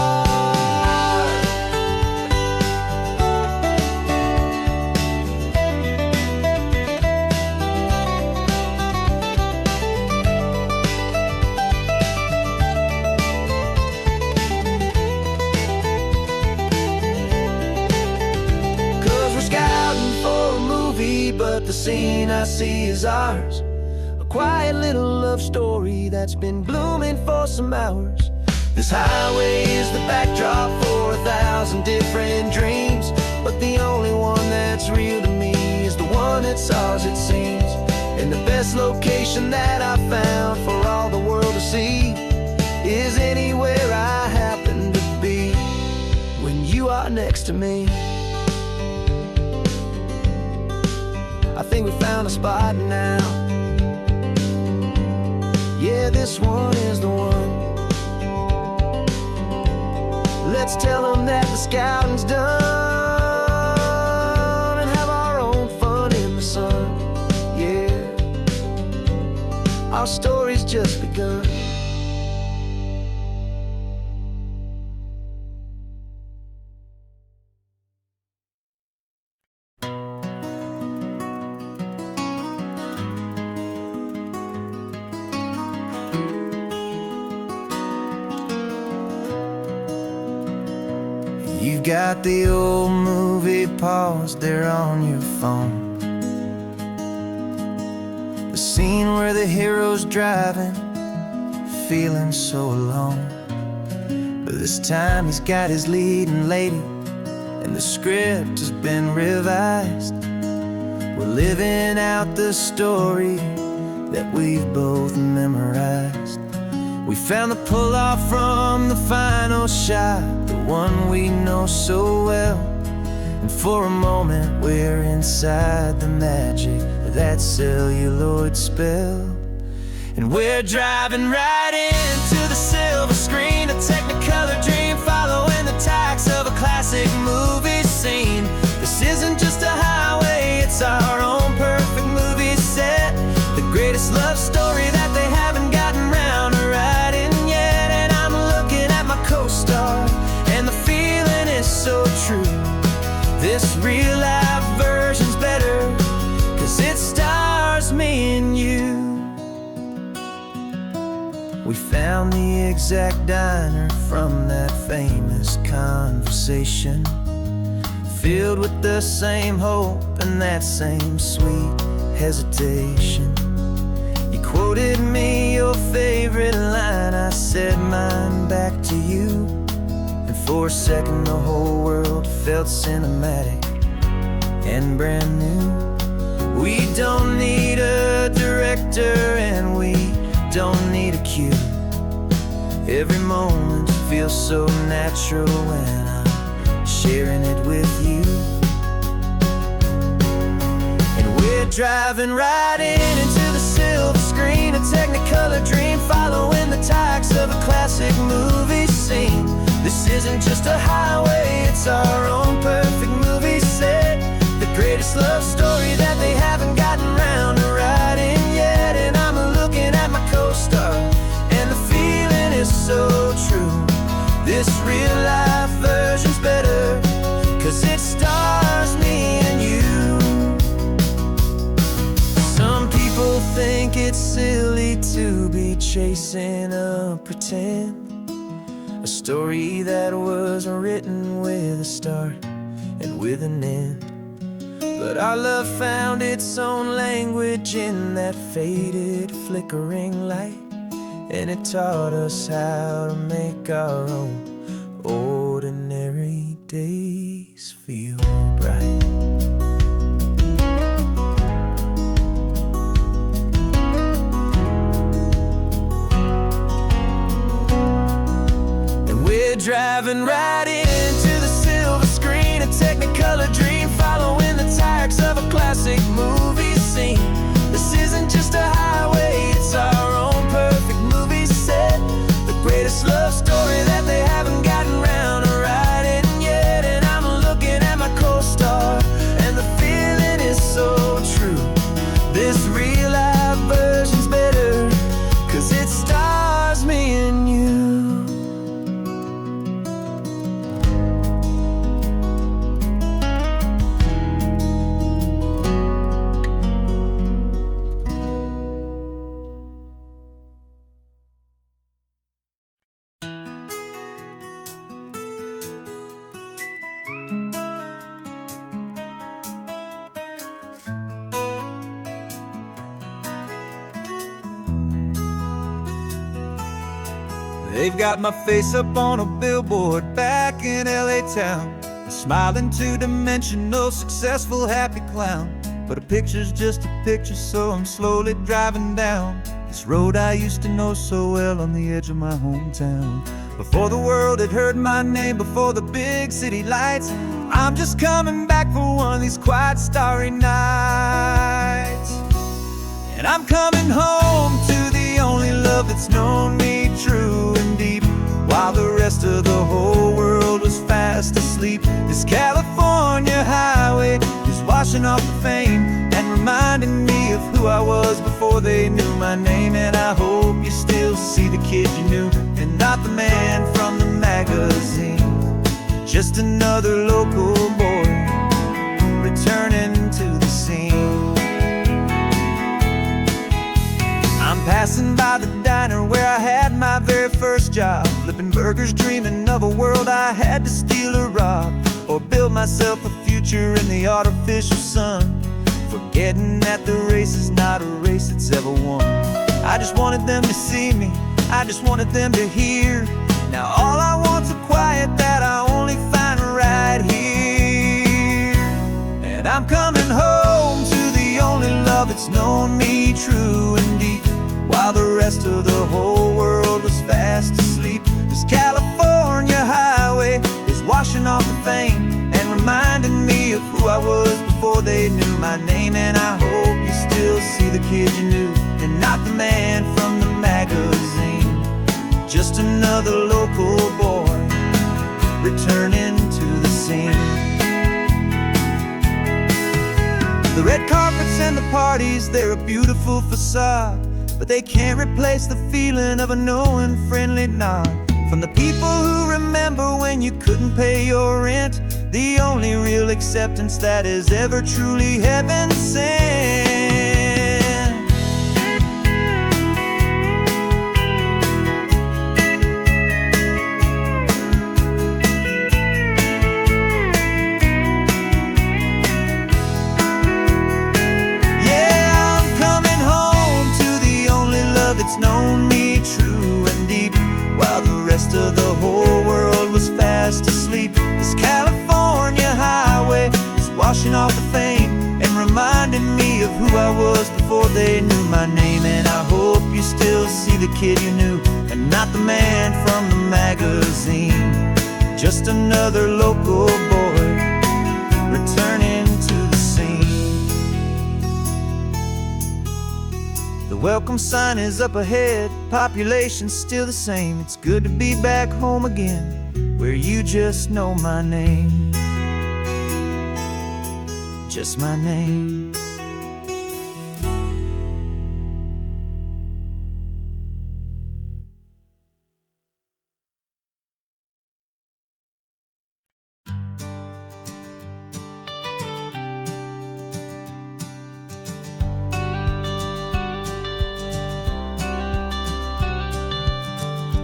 But the scene I see is ours. A quiet little love story that's been blooming for some hours. This highway is the backdrop for 1,000 different dreams, but the only one that's real to me is the one that's ours, it seems. And the best location that I found for all the world to see is anywhere I happen to be when you are next to me. I think we found a spot now. Yeah, this one is the one. Let's tell them that the scouting's done and have our own fun in the sun. Yeah, our story's just begun. You've got the old movie paused there on your phone, the scene where the hero's driving, feeling so alone. But this time he's got his leading lady, and the script has been revised. We're living out the story that we've both memorized. We found the pull-off from the final shot, the one we know so well. And for a moment we're inside the magic of that celluloid spell. And we're driving right into the silver screen, a Technicolor dream following the tacks of a classic movie scene. This isn't just a highway, it's our own perfect movie set, the greatest love story that they haven't gotten round to writing yet. And I'm looking at my co-star, and the feeling is so true. This real life version's better, 'cause it stars me and you. We found the exact diner from that famous conversation, filled with the same hope and that same sweet hesitation. You quoted me your favorite line, I said mine back to you. And for a second the whole world felt cinematic and brand new. We don't need a director and we don't need a cue. Every moment feels so natural when I'm sharing it with you. And we're driving right into the silver screen, a Technicolor dream following the tacks of a classic movie scene. This isn't just a highway, it's our own perfect movie set, the greatest love story that they haven't gotten round to writing yet. And I'm looking at my co-star, and the feeling is so true. This real life version's better, 'cause it stars me and you. Some people think it's silly to be chasing a pretend, a story that was written with a start and with an end. But our love found its own language in that faded, flickering light, and it taught us how to make our own ordinary days feel bright. And we're driving right into the silver screen, a Technicolor dream following the tacks of a classic movie scene. This isn't just a highway, it's our own perfect movie set, the greatest love story that they haven't gotten round to writing yet. And I'm looking at my co-star, and the feeling is so true. This real life version's better, 'cause it stars me and you. They've got my face up on a billboard back in LA town, smiling two-dimensional, successful, happy clown. But a picture's just a picture, so I'm slowly driving down this road I used to know so well on the edge of my hometown. Before the world had heard my name, before the big city lights, I'm just coming back for one of these quiet, starry nights. And I'm coming home to the only love that's known me true and deep, while the rest of the whole world was fast asleep. This California highway is washing off the fame and reminding me of who I was before they knew my name. And I hope you still see the kid you knew, and not the man from the magazine. Just another local boy returning to the scene. I'm passing by the diner where I had my very first job, flipping burgers, dreaming of a world I had to steal or rob, or build myself a future in the artificial sun, forgetting that the race is not a race that's ever won. I just wanted them to see me, I just wanted them to hear. Now all I want's a quiet that I only find right here. And I'm coming home to the only love that's known me true and deep, while the rest of the whole world was they knew my name. And I hope you still see the kid you knew, and not the man from the magazine. Just another local boy returning to the scene. The red carpets and the parties, they're a beautiful facade, but they can't replace the feeling of a knowing, friendly nod from the people who remember when you couldn't pay your rent. The only real acceptance that is ever truly heaven sent. Yeah, I'm coming home to the only love that's known me true and deep, while the rest of the whole world was fast asleep. This California highway is washing off the fame and reminding me of who I was before they knew my name. And I hope you still see the kid you knew, and not the man from the magazine. Just another local boy returning to the scene. The welcome sign is up ahead, population's still the same. It's good to be back home again, where you just know my name. Just my name.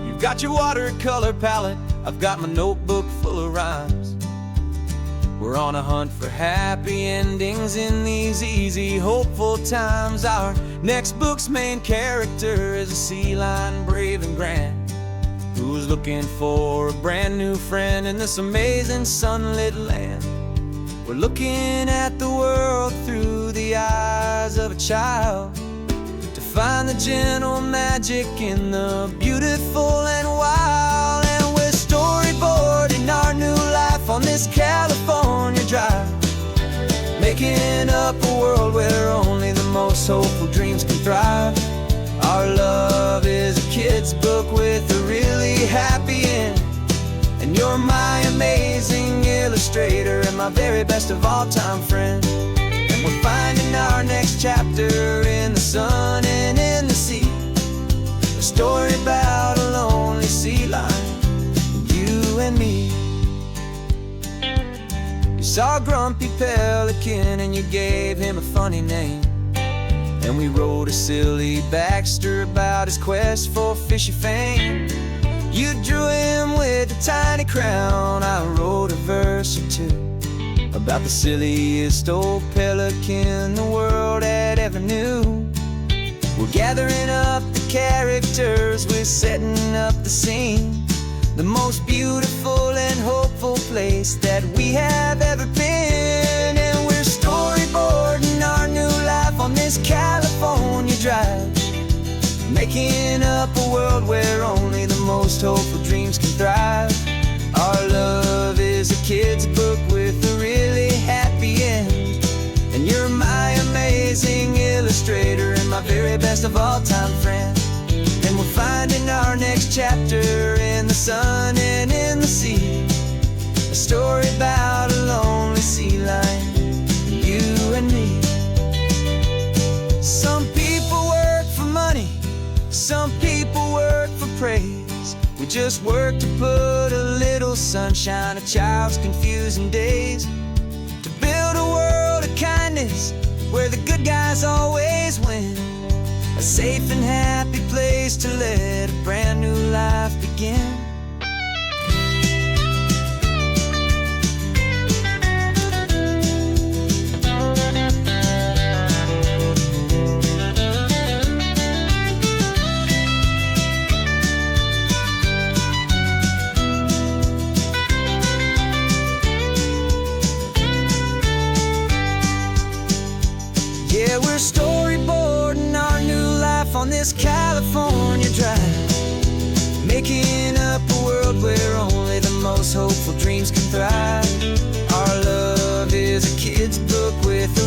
You've got your watercolor palette, I've got my notebook full of rhymes. We're on a hunt for happy endings in these easy, hopeful times. Our next book's main character is a sea lion, brave and grand, who's looking for a brand new friend in this amazing sunlit land. We're looking at the world through the eyes of a child, to find the gentle magic in the beautiful and wild. And we're storyboarding our new life on this California drive, making up a world where only the most hopeful dreams can thrive. Our love is a kid's book with a really happy end, and you're my amazing illustrator and my very best of all time friend. And we're finding our next chapter in the sun and in the sea, a story about a lonely sea lion, you and me. You saw a grumpy pelican and you gave him a funny name, and we wrote a silly Baxter about his quest for fishy fame. You drew him with a tiny crown, I wrote a verse or two about the silliest old pelican the world had ever knew. We're gathering up the characters, we're setting up the scene, the most beautiful and hopeful place that we have ever been. And we're storyboarding our new life on this California drive, making up a world where only the most hopeful dreams can thrive. Our love is a kid's book with a really happy end, and you're my amazing illustrator and my very best of all time friend. And we're finding our next chapter in the sun and in the sea, a story about a lonely sea lion, you and me. Some people work for money, some people work for praise. We just work to put a little sunshine in a child's confusing days, to build a world of kindness where the good guys always win, a safe and happy place to let a brand new life begin. Yeah, we're storyboarding our new life on this California drive, making up a world where only the most hopeful dreams can thrive. Our love is a kid's book with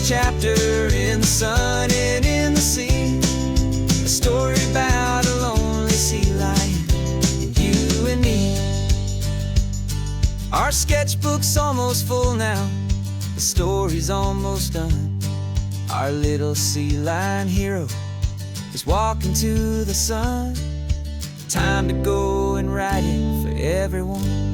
chapter in the sun and in the sea. A story about a lonely sea lion and you and me. Our sketchbook's almost full now, the story's almost done. Our little sea lion hero is walking to the sun. Time to go and write it for everyone.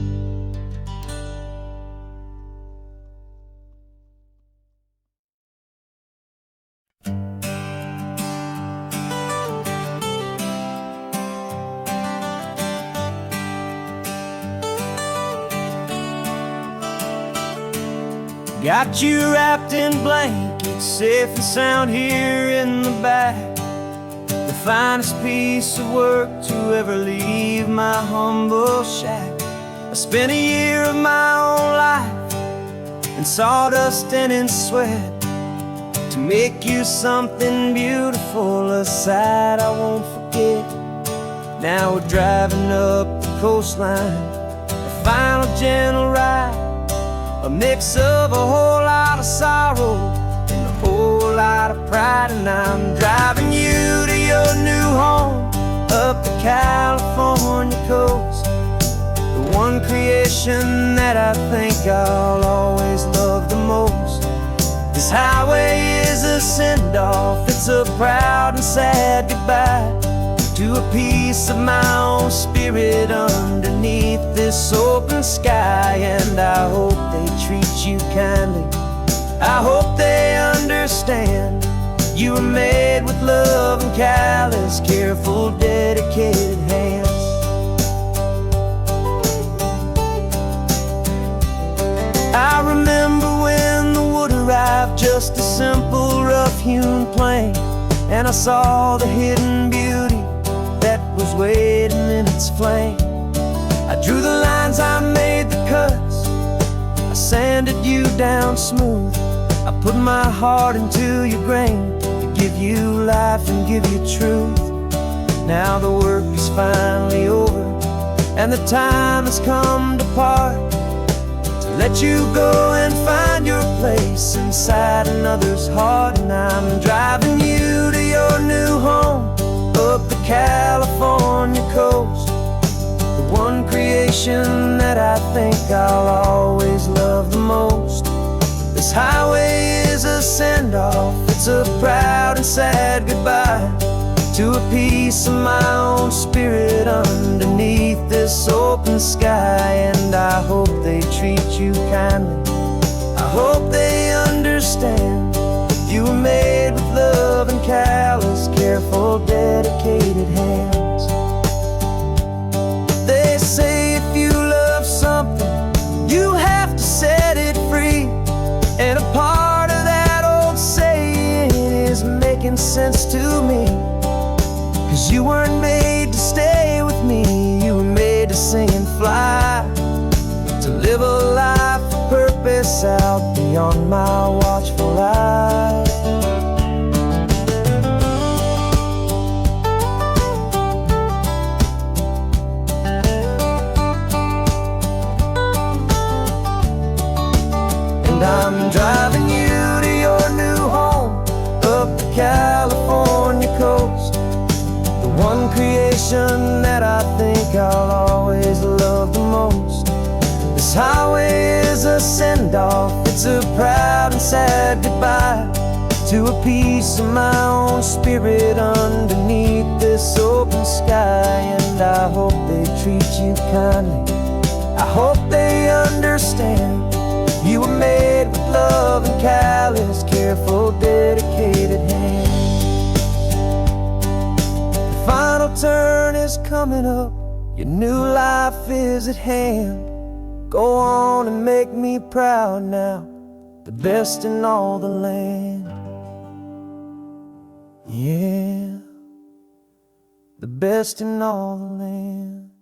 Got you wrapped in blankets, safe and sound here in the back. The finest piece of work to ever leave my humble shack. I spent a year of my own life in sawdust and in sweat to make you something beautiful, a sight I won't forget. Now we're driving up the coastline, a final gentle ride, a mix of a whole lot of sorrow and a whole lot of pride. And I'm driving you to your new home up the California coast, the one creation that I think I'll always love the most. This highway is a send-off, it's a proud and sad goodbye to a piece of my own spirit underneath this open sky. And I hope they treat you kindly, I hope they understand you were made with love and callous, careful, dedicated hands. I remember when the wood arrived, just a simple rough-hewn plank, and I saw the hidden beauty that was waiting in its flame. I drew the lines, I made the cuts, I sanded you down smooth. I put my heart into your grain to give you life and give you truth. Now the work is finally over and the time has come to part, to let you go and find your place inside another's heart. And I'm driving you to your new home up the California coast, the one creation that I think I'll always love the most. This highway is a send-off, it's a proud and sad goodbye to a piece of my own spirit underneath this open sky. And I hope they treat you kindly, I hope they understand you were made with love and callous, careful, dedicated hands. They say if you love something, you have to set it free. And a part of that old saying is making sense to me, 'cause you weren't made to stay with me, you were made to sing and fly, to live a life of purpose out beyond my watchful eye. And I'm driving you to your new home up the California coast, the one creation that I think I'll always love the most. This highway is a send-off, it's a proud and sad goodbye to a piece of my own spirit underneath this open sky. And I hope they treat you kindly, I hope they understand you were made with love and callous, careful, dedicated hands. The final turn is coming up, your new life is at hand. Go on and make me proud now, the best in all the land. Yeah, the best in all the land.